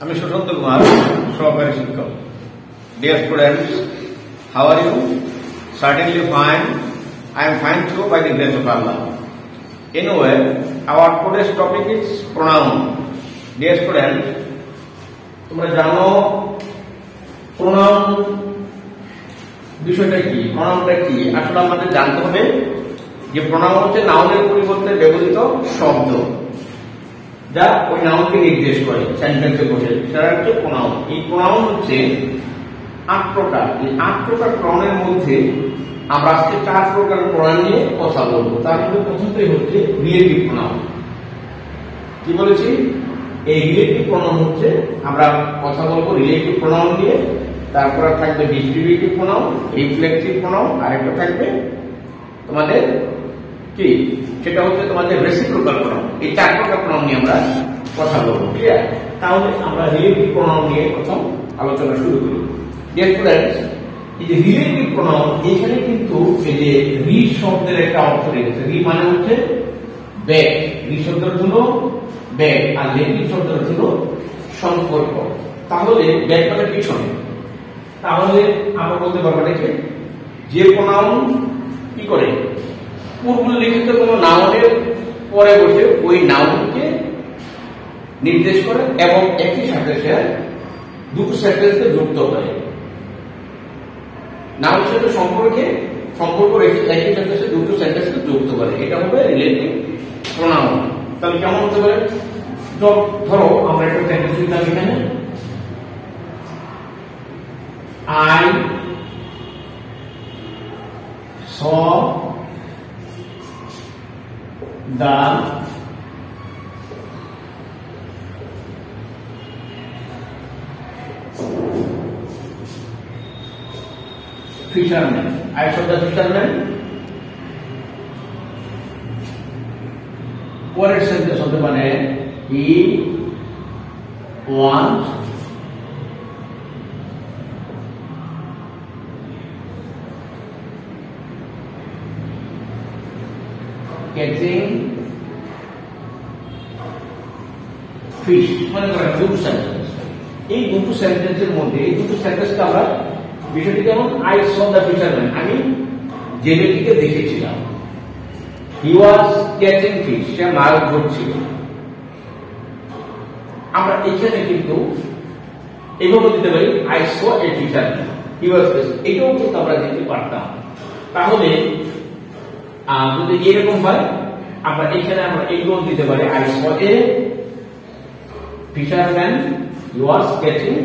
আমি সুশান্ত কুমার, সহকারী শিক্ষক। Dear students, how are you? Certainly fine. I am fine too by the grace of Allah. Anyway, our today's topic is pronoun. Dear students, তোমরা জানো pronoun বিষয়টা কি, pronounটা কি? আসলে আমাদের জানতে হবে যে pronoun হচ্ছে নাউনের পরিবর্তে ব্যবহৃত শব্দ যা ওই নাউনকে নির্দেশ করে সেন্টেন্সে বসে, সেটা হচ্ছে প্রোনাউন। এই প্রোনাউন হচ্ছে ৮ প্রকার। এই ৮ প্রকার প্রোনাউনের মধ্যে আমরা আজকে ৪ প্রকার প্রোনাউন নিয়ে কথা বলবো। তার মধ্যে প্রথমটাই হচ্ছে রিলেটিভ প্রোনাউন। কি বলেছি? এই রিলেটিভ প্রোনাউন হচ্ছে আমরা কথা বলবো রিলেটিভ প্রোনাউন নিয়ে। তারপর থাকবে ডিস্ট্রিবিউটিভ প্রোনাউন, রিফ্লেক্সিভ প্রোনাউন, আর একটা থাকবে তোমাদের কি, সেটা হচ্ছে তোমাদের রেসিপ্রোকাল প্রোনাউন। এই ৪ প্রকার প্রোনাউন নিয়ে আমরা কথা বলবো। ক্লিয়ার? তাহলে আমরা রিলেটিভ প্রোনাউন নিয়ে প্রথম আলোচনা শুরু করি। ডিয়ার স্টুডেন্টস, এই যে রিলেটিভ প্রোনাউন, এখানে কিন্তু এই যে রি শব্দের একটা অর্থ রয়েছে। রি মানে হচ্ছে ব্যাক, রি শব্দের হলো ব্যাক, আর লেটিভ শব্দের হলো সম্পর্ক। তাহলে ব্যাক মানে পিছনে। তাহলে আমরা বলতে পারবো দেখে যে প্রোনাউন কি করে পূর্বলিখিত কোন নাউনের পরে বসে ওই নাউনকে নির্দেশ করে এবং একই সাথে সে দুটো সেন্টেন্সকে যুক্ত করে। নাউনের সাথে সম্পর্ক রেখে একই সাথে সে দুটো সেন্টেন্সকে যুক্ত করে, এটা হবে রিলেটিভ প্রোনাউন। তাহলে কেমন হতে পারে? ধরো আমরা একটা সেন্টেন্স দিলাম এখানে, I saw the fisherman. I saw the fisherman. পরের সেন্টেন্স হতে পারে he was catching fish। মনে করেন দুটো সেন্টেন্স, এই দুটো সেন্টেন্সের মধ্যে এই দুটো সেন্টেন্সকে আমরা বিষয়টি যেমন আই স দ্য ফিশারম্যান, আমি জেলেটিকে দেখেছিলাম। হি ওয়াজ ক্যাচিং ফিশ, সে মাছ ধরছিল। আমরা এখানে কিন্তু এইভাবে দিতে পারি আই স এ ফিশারম্যান, হি ওয়াজ, এটাও কিন্তু আমরা দিতে পারতাম। তাহলে যদি এরকম হয় আমরা এখানে আমরা এইগুলো দিতে পারি I saw a fisherman was catching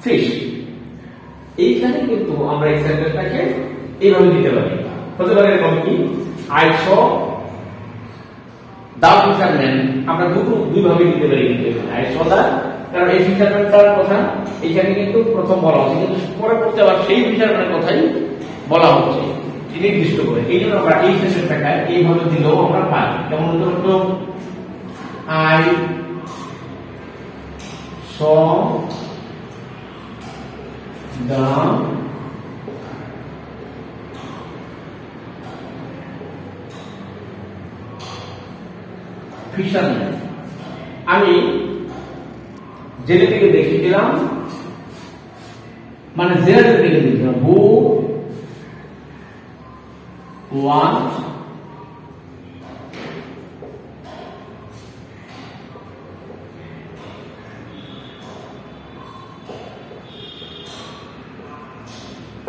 fish. এইখানে কিন্তু আমরা এই সেন্টেন্সটাকে এইভাবে দিতে পারি। হতে পারে এরকম কি, আই স দা ফিশারম্যান, আমরা দুইভাবে দিতে পারি। কিন্তু আই স দা, কারণ এই ফিশারম্যানটার কথা এখানে কিন্তু প্রথম বলা হচ্ছে, কিন্তু পরে করতে আবার সেই ফিশারম্যানের কথাই বলা হচ্ছে নির্দিষ্ট করে। এই জন্য আমরা এই সেন্টেন্সটাকে এইভাবে দিলেও আমরা পাই। যেমন হতো আই saw the fisherman, আমি জেলেটিকে দেখেছিলাম, মানে জেলেটিকে দেখেছিলাম। who was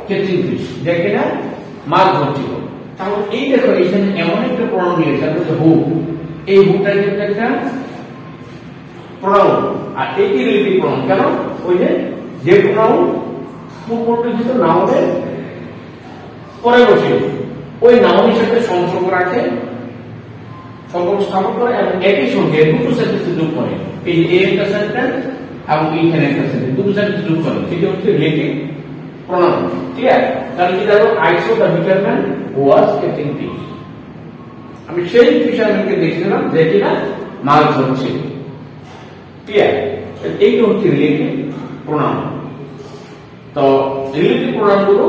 ক্যাচিং ফিশ, দেখে না মাছ ধরছিল। তাহলে এই দেখো এখানে এমন একটা প্রোনাউন নিয়েছে হু, এই হুটা কিন্তু একটা প্রোনাউন, আর এটি রিলেটিভ প্রোনাউন। কেন? ওই যে প্রোনাউন পূর্বলিখিত নাউনের পরে বসে ওই নাউনের সাথে সম্পর্ক রাখে, সম্পর্ক স্থাপন করে এবং একই সঙ্গে দুটো সেন্টেন্স যোগ করে। এই যে একটা সেন্টেন্স এবং এইখানে একটা সেন্টেন্স, দুটো সেন্টেন্স যোগ করে, সেটা হচ্ছে রিলেটিভ প্রোনাউন। ক্লিয়ার? তাহলে কি দেখো, I saw the fisherman was catching fish, আমি সেই ফিশারম্যানকে দেখছিলাম যে কিনা মাছ ধরছিল। ক্লিয়ার? এইটা হচ্ছে রিলেটিভ প্রোনাউন। তো রিলেটিভ প্রোনাউন গুলো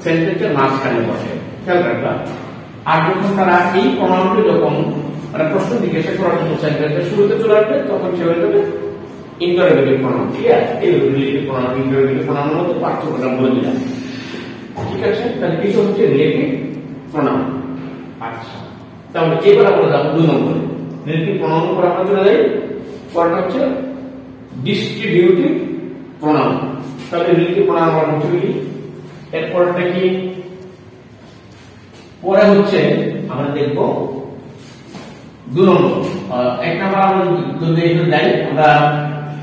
সেন্টেন্সের মাঝখানে বসে, খেয়াল রাখবা। আর যখন তারা এই প্রোনাউনটি যখন মানে প্রশ্ন জিজ্ঞাসা করার জন্য সেন্টেন্সের শুরুতে চলে আসবে, তখন সে হয়ে যাবে ইন্টারোগেটিভ প্রনাউন। ঠিক আছে, এই রিলেটিভ প্রনাউন ইন্টারোগেটিভ প্রনাউনের মধ্যে পার্থক্যটা বলে দিলাম। ঠিক আছে, তাহলে এটা হচ্ছে রিলেটিভ প্রনাউন। আচ্ছা, তাহলে এবার আমরা যাব 2 নম্বরে। রিলেটিভ প্রনাউন পর আমরা চলে যাই, পরটা হচ্ছে ডিস্ট্রিবিউটিভ প্রনাউন। তাহলে রিলেটিভ প্রনাউন আমরা হচ্ছে কি, এর পরটা কি, পরে হচ্ছে আমরা দেখব 2 নম্বর। 1 নাম্বার আমরা যদি এখানে যাই, আমরা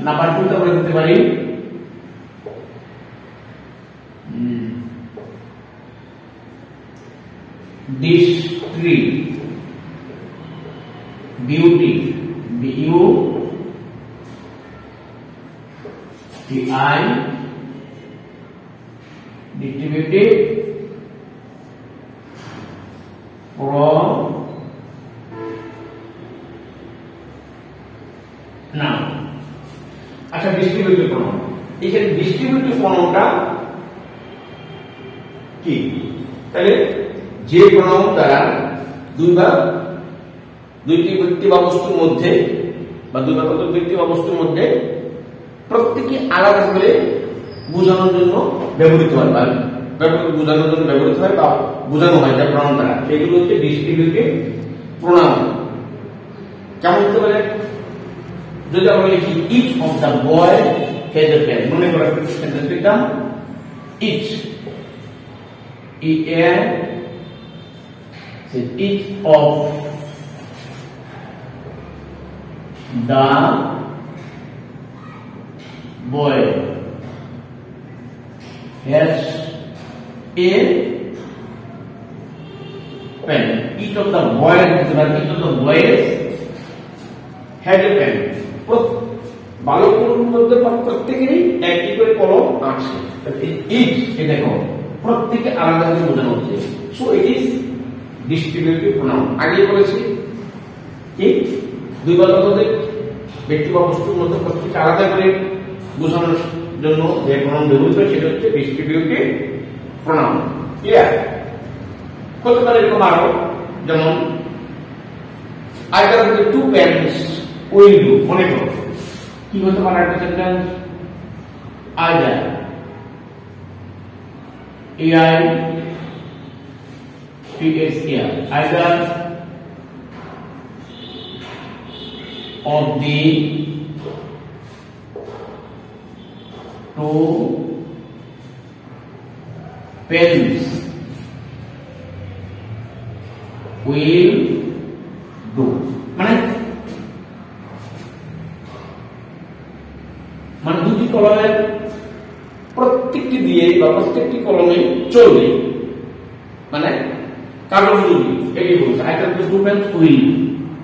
নাম্বার 2 তে আমরা দিতে পারি ডিস্ট্রিবিউটিভ, DUTI, ডিস্ট্রিবিউটিভ প্রনাউন। আচ্ছা, ডিস্ট্রিবিউটিভ প্রনাউন, এখানে ডিস্ট্রিবিউটিভ প্রনাউনটা কি? তাহলে যে প্রনাউন দ্বারা দুইটি ব্যক্তি বা বস্তুর মধ্যে বা দুই বা ততোধিক ব্যক্তি বা বস্তুর মধ্যে প্রত্যেকে আলাদা করে বোঝানোর জন্য ব্যবহৃত হয় বা বোঝানোর জন্য ব্যবহৃত হয় বা বোঝানো হয়, যা প্রনাউন দ্বারা, সেগুলো হচ্ছে ডিস্ট্রিবিউটিভ প্রনাউন। কেমন হতে পারে? যদি আমরা লিখি each of the boy has a pen, মনে করা সেন্টেন্স লিখলাম each, each of the boy has a pen. Each of the boys has a pen. বালকের মধ্যে প্রত্যেকেরই একটি করে কলম আছে। ইচ এ দেখো প্রত্যেকে আলাদা করে বোঝানো হচ্ছে। So it is distributive pronoun. আগে বলেছি কি, দুই বা ততোধিক ব্যক্তি বা বস্তুর মধ্যে প্রত্যেকে আলাদা করে বোঝানোর জন্য যে প্রনাউন ব্যবহৃত হয় সেটা হচ্ছে ডিস্ট্রিবিউটিভ প্রনাউন। ক্লিয়ার? হতে পারে এরকম আরো, যেমন either of the two parents will do, মনে করো কি হতে পারে একটা sentence, either either of the two parents will do, মানে দুটি কলমের প্রত্যেকটি দিয়ে বা প্রত্যেকটি কলমে চলবে, মানে কাগজ যদি এটি বলছে either the two pens will,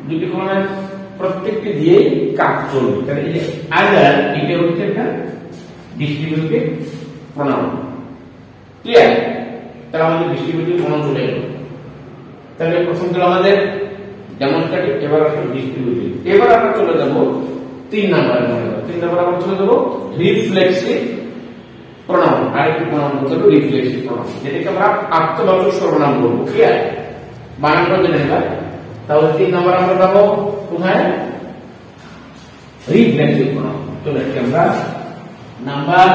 দুটি কলমের প্রত্যেকটি দিয়ে কাজ চলবে। তাহলে এই যে আইদার, এটা হচ্ছে একটা ডিস্ট্রিবিউটিভ প্রনাউন। ক্লিয়ার? তাহলে আমাদের ডিস্ট্রিবিউটিভ প্রনাউন চলে গেল। তাহলে প্রথম গেল আমাদের ডেমনস্ট্রেটিভ, এবার আসলে ডিস্ট্রিবিউটিভ। এবার আমরা চলে যাব 3 নম্বরে। মনে করো 3 নম্বরে আমরা চলে যাব রিফ্লেক্সিভ প্রনাউন। আরেকটি প্রনাউন হচ্ছে রিফ্লেক্সিভ প্রনাউন, যেটাকে আমরা আত্মবাচক সর্বনাম বলবো। ক্লিয়ার? বানানটা জেনে নেবা। তাহলে 3 নম্বরে আমরা যাব কোথায়? Reflexive pronoun. চলে আসছি আমরা নাম্বার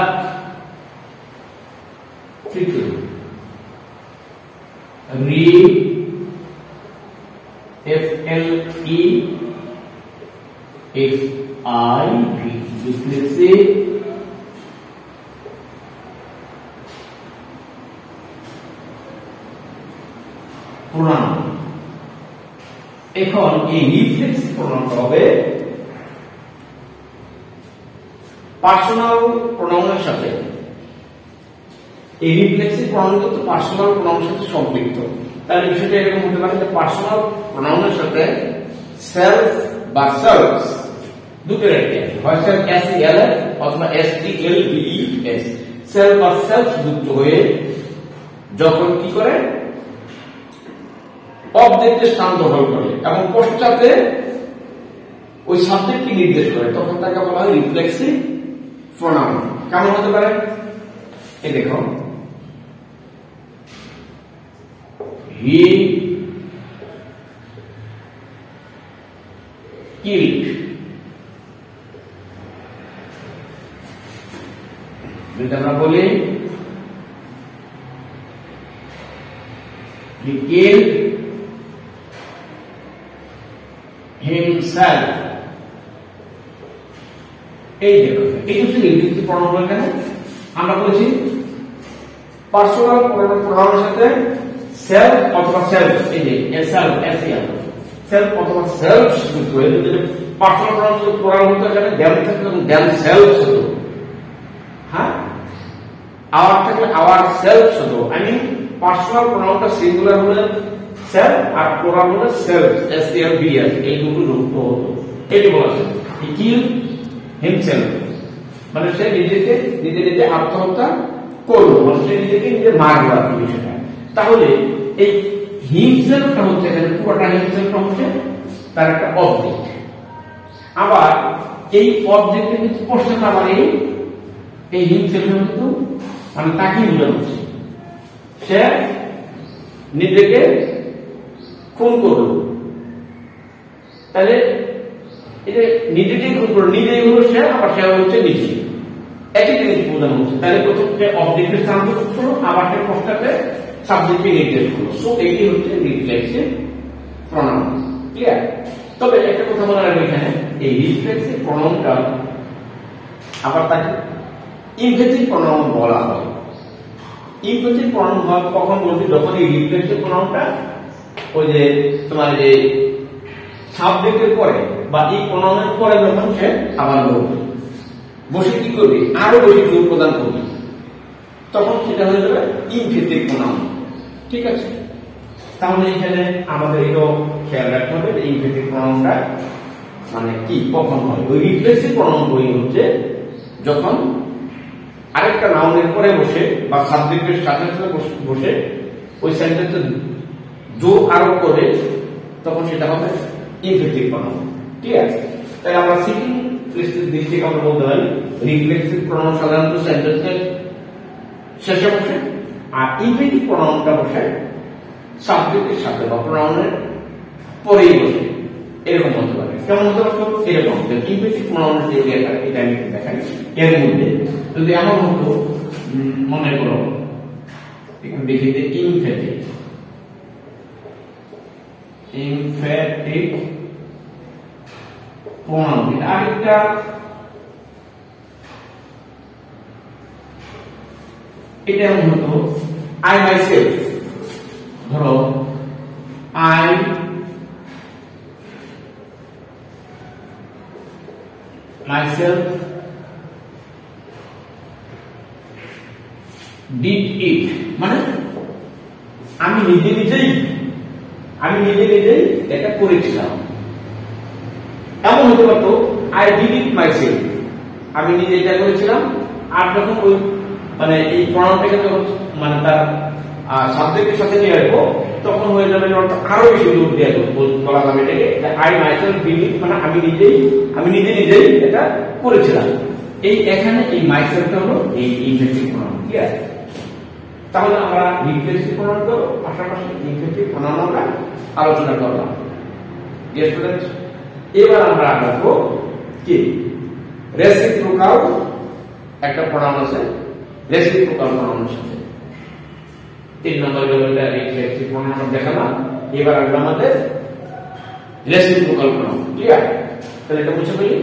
3 তে। Reflexive pronoun. এখন এই রিফ্লেক্সিভ প্রনাউনটা হবে পার্সোনাল প্রনাউনের সাথে। এই রিফ্লেক্সিভ প্রনাউন কিন্তু পার্সোনাল প্রনাউনের সাথে সম্পৃক্ত। তাহলে বিষয়টা এরকম হতে পারে যে পার্সোনাল প্রনাউনের সাথে সেলফ বা সেলফস দুটোর একটি আছে, হয় সেলফ SELF অথবা STLVES। সেলফ বা সেলফস যুক্ত হয়ে যখন কি করে অবজেক্টের স্থান দখল করে এবং পশ্চাতে ওই সাবজেক্টকে নির্দেশ করে, তখন তাকে বলা হয় রিফ্লেক্সিভ প্রনাউন। কেমন হতে পারে? এই দেখো, হি কিল্ড যদি আমরা বলি he killed himself, এই দেখো এই হচ্ছে নির্দিষ্ট প্রণাম। এখানে আমরা বলেছি পার্সোনাল প্রণামের সাথে সেলফ অথবা সেলফ, এই যে সেলফ এসএল সেলফ অথবা সেলফ যুক্ত হয়ে যদি পার্সোনাল প্রণাম হতো এখানে দেম থাকতো দেম সেলফ হতো, হ্যাঁ আওয়ার থাকলে আওয়ার সেলফ হতো। আই মিন পার্সোনাল প্রণামটা সিঙ্গুলার হলে সেলফ আর প্রণাম হলে সেলফ এসএলবিএস, এই দুটো যুক্ত হতো। এটি বলা যায় হি কিল হিমসেলফ, মানে সে নিজেকে নিজে নিজে আত্মহত্যা করলো, মানে সে নিজেকে নিজে মারলো আর কি সেটা। তাহলে এই হিমসেলফটা হচ্ছে এখানে পুরোটা হিমসেলফটা হচ্ছে তার একটা অবজেক্ট। আবার এই অবজেক্টের কিন্তু প্রশ্নটা আবার এই হিমসেলফ কিন্তু মানে তাকেই বোঝানো হচ্ছে, সে নিজেকে খুন করলো। তাহলে এটা নিজেকেই খুন করলো, নিজেই হলো সে, আবার সে হচ্ছে নিজে, একই জিনিস বোঝানো হচ্ছে। তাহলে প্রথম যে অবজেক্টের স্থান করলো, আবার সে প্রশ্নটাকে সাবজেক্টকে নির্দেশ করলো। সো এটি হচ্ছে রিফ্লেক্সিভ প্রনাউন। ক্লিয়ার? তবে একটা কথা মনে রাখবে, এখানে এই রিফ্লেক্সিভ প্রনাউনটা আবার তাকে ইমফেসিভ প্রনাউন বলা হয়। ইমফেসিভ প্রনাউন হয় কখন বলছি, যখন এই রিফ্লেক্সিভ প্রনাউনটা ওই যে তোমার যে সাবজেক্টের পরে বা এই প্রনাউনের পরে যখন সে আবার বলবে, বসে কি করবে, আরো বেশি জোর প্রদান করবে, তখন সেটা হয়ে যাবে ইমফেসিভ প্রনাউন। ঠিক আছে? তাহলে এখানে আমাদের এটাও খেয়াল রাখতে হবে যে ইমফেসিভ প্রনাউনটা মানে কি কখন হয়। ওই রিফ্লেক্সিভ প্রনাউন বই হচ্ছে যখন আরেকটা নাউনের পরে বসে বা সাবজেক্টের সাথে সাথে বসে ওই সেন্টেন্সে জোর আরোপ করে, তখন সেটা হবে ইমফেসিভ প্রনাউন। ঠিক আছে? তাই আমরা সিটিং দিক থেকে আমরা বলতে পারি রিফ্লেক্সিভ প্রনাউন সাধারণত সেন্টেন্সের শেষে বসে, আর ইমফেসিভ প্রনাউনটা বসে সাবজেক্টের সাথে বা প্রনাউনের পরেই বসে। এরকম হতে পারে। কেমন হতে পারে? এরকম ইমফেসিভ প্রনাউনের যে এরিয়াটা, এটা আমি দেখাই। এর মধ্যে যদি এমন হতো, মনে করো একটু দেখি যে ইমফেটিক প্রনাউন, আরেকটা এটা এমন হতো আই মাইসেলফ। ধরো আই myself did it, মানে আমি নিজে নিজেই এটা করেছিলাম। এমন হতে পারতো আই ডিড ইট মাইসেলফ, আমি নিজে এটা করেছিলাম। আর যখন ওই মানে এই প্রনাউনটাকে যখন মানে তার সাবজেক্টের সাথে নিয়ে আসবো, তখন হয়ে যাবে আরো বেশি জোর দিয়ে বলা যাবে এটাকে আই মাইসেলফ ডিড ইট, মানে আমি নিজে নিজেই এটা করেছিলাম। এই এখানে এই মাইসেলফটা হলো এই ইনফেক্টিভ প্রনাউন। ঠিক আছে? তাহলে আমরা রিফ্লেক্সিভ প্রনাউন করব, পাশাপাশি ইনফেক্টিভ প্রনাউন আমরা আলোচনা করলাম। ডিয়ার স্টুডেন্টস, এবার আমরা আগাবো কি রেসিপ্রোকাল একটা প্রনাউন আছে, রেসিপ্রোকাল প্রনাউনের সাথে 3 নম্বর লেভেলটা রিফ্লেক্সিভ প্রনাউন দেখালাম। এবার আসবে আমাদের রেসিপ্রোকাল প্রনাউন। ক্লিয়ার? তাহলে এটা বুঝে ফেলি।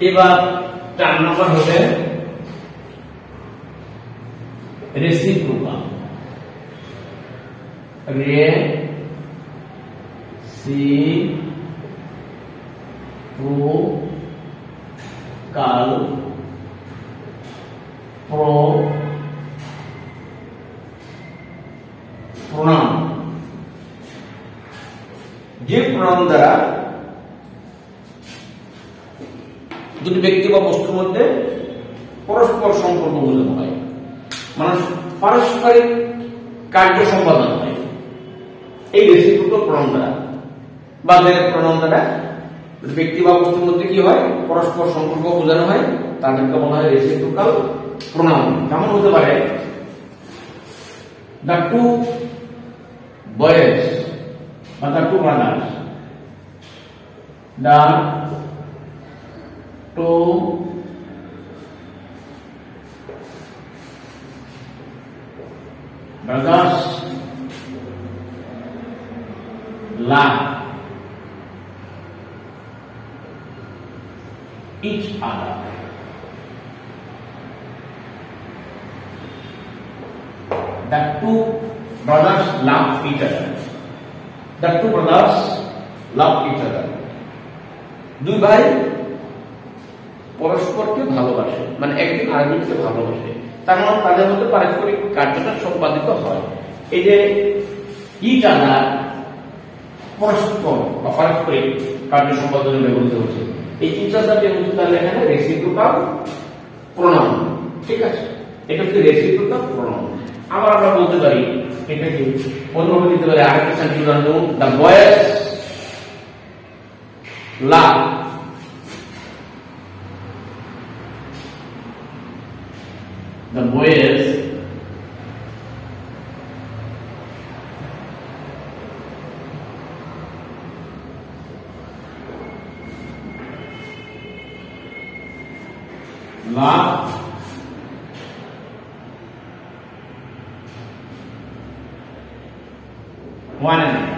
এবার 4 নম্বর হবে রেসিপ্রোকাল। রেসিপ্রোকাল প্রনাউন, যে প্রনাউন দ্বারা দুটি ব্যক্তি বা বস্তুর মধ্যে পরস্পর সম্পর্ক বোঝানো হয়, মানে পারস্পরিক কার্য সম্পাদন হয় এই রেসিপ্রোকাল প্রনাউন দ্বারা বা প্রনাউন দ্বারা ব্যক্তি বা বস্তুর মধ্যে কি হয়, পরস্পর সম্পর্ক বোঝানো হয়, তাদেরকে বলা হয় রেসিপ্রোকাল প্রনাউন। কেমন হতে পারে? the two boys বা the two brothers, the to brothers love each other. The two brothers love each other. The two brothers love each other. দুই ভাই পরস্পরকে ভালোবাসে, মানে একজন আরেকজনকে ভালোবাসে, তার মানে তাদের মধ্যে পারস্পরিক কার্যটা সম্পাদিত হয়। এই যে ইচ আদার পরস্পর বা পারস্পরিক কার্য সম্পাদনে ব্যবহৃত হচ্ছে, এই ইচ আদার যেহেতু তাহলে এখানে রেসিপ্রোকাল প্রোনাউন, ঠিক আছে, এটা হচ্ছে রেসিপ্রোকাল প্রোনাউন। আবার আমরা বলতে পারি এটাকে অন্যভাবে দিতে পারি, আরেকটা সেন্টেন্স উদাহরণ, the boys love the boys love one another.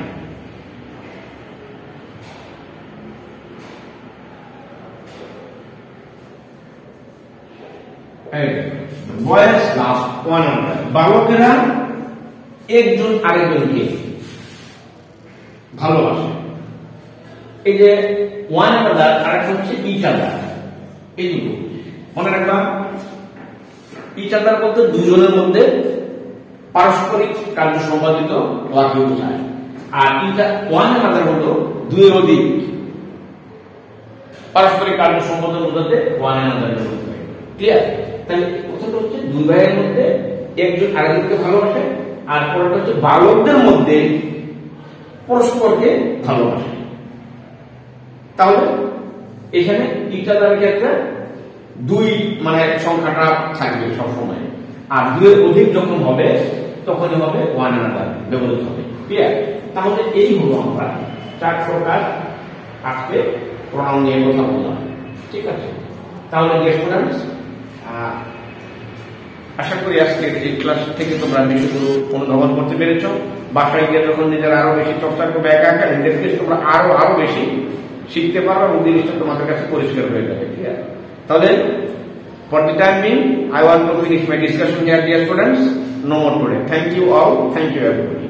Boys love one another, বালকেরা একজন আরেকজনকে ভালোবাসে। এই যে ওয়ান অ্যানাদার আর একটা হচ্ছে ইচ আদার, এই দুটো মনে রাখবা। ইচ আদার বলতে দুজনের মধ্যে পারস্পরিক কার্য সম্পাদিত হওয়াকে বোঝায়, আর ওয়ান অ্যানাদার হলো দুইয়ের অধিক পারস্পরিক কার্য সম্পাদন বোঝাতে ওয়ান অ্যানাদার বলতে হয়। ক্লিয়ার? তাহলে প্রথমটা হচ্ছে দুই ভাইয়ের মধ্যে একজন আরেকজনকে ভালোবাসে, আর পরেরটা হচ্ছে বালকদের মধ্যে পরস্পরকে ভালোবাসে। তাহলে এখানে ইটাদার ক্ষেত্রে দুই মানে সংখ্যাটা থাকবে সবসময়, আর দুইয়ের অধিক যখন হবে তখনই হবে ওয়ান অ্যানাদার ব্যবহৃত হবে। ক্লিয়ার? তাহলে এই হলো আমরা চার প্রকার আজকে প্রোনাউন নিয়ে কথা বললাম, ঠিক আছে। তাহলে ডিয়ার স্টুডেন্টস, আশা করি আজকের এই ক্লাস থেকে তোমরা বিষয়গুলো অনুধাবন করতে পেরেছ। বাসায় গিয়ে যখন নিজেরা আরো বেশি চর্চা করবে একা একা, নিজেদেরকে তোমরা আরো বেশি শিখতে পারবে এবং জিনিসটা তোমাদের কাছে পরিষ্কার হয়ে যাবে। ঠিক আছে? তাহলে for the time being, I want to finish my discussion here, dear students. No more today. Thank you all. Thank you everybody.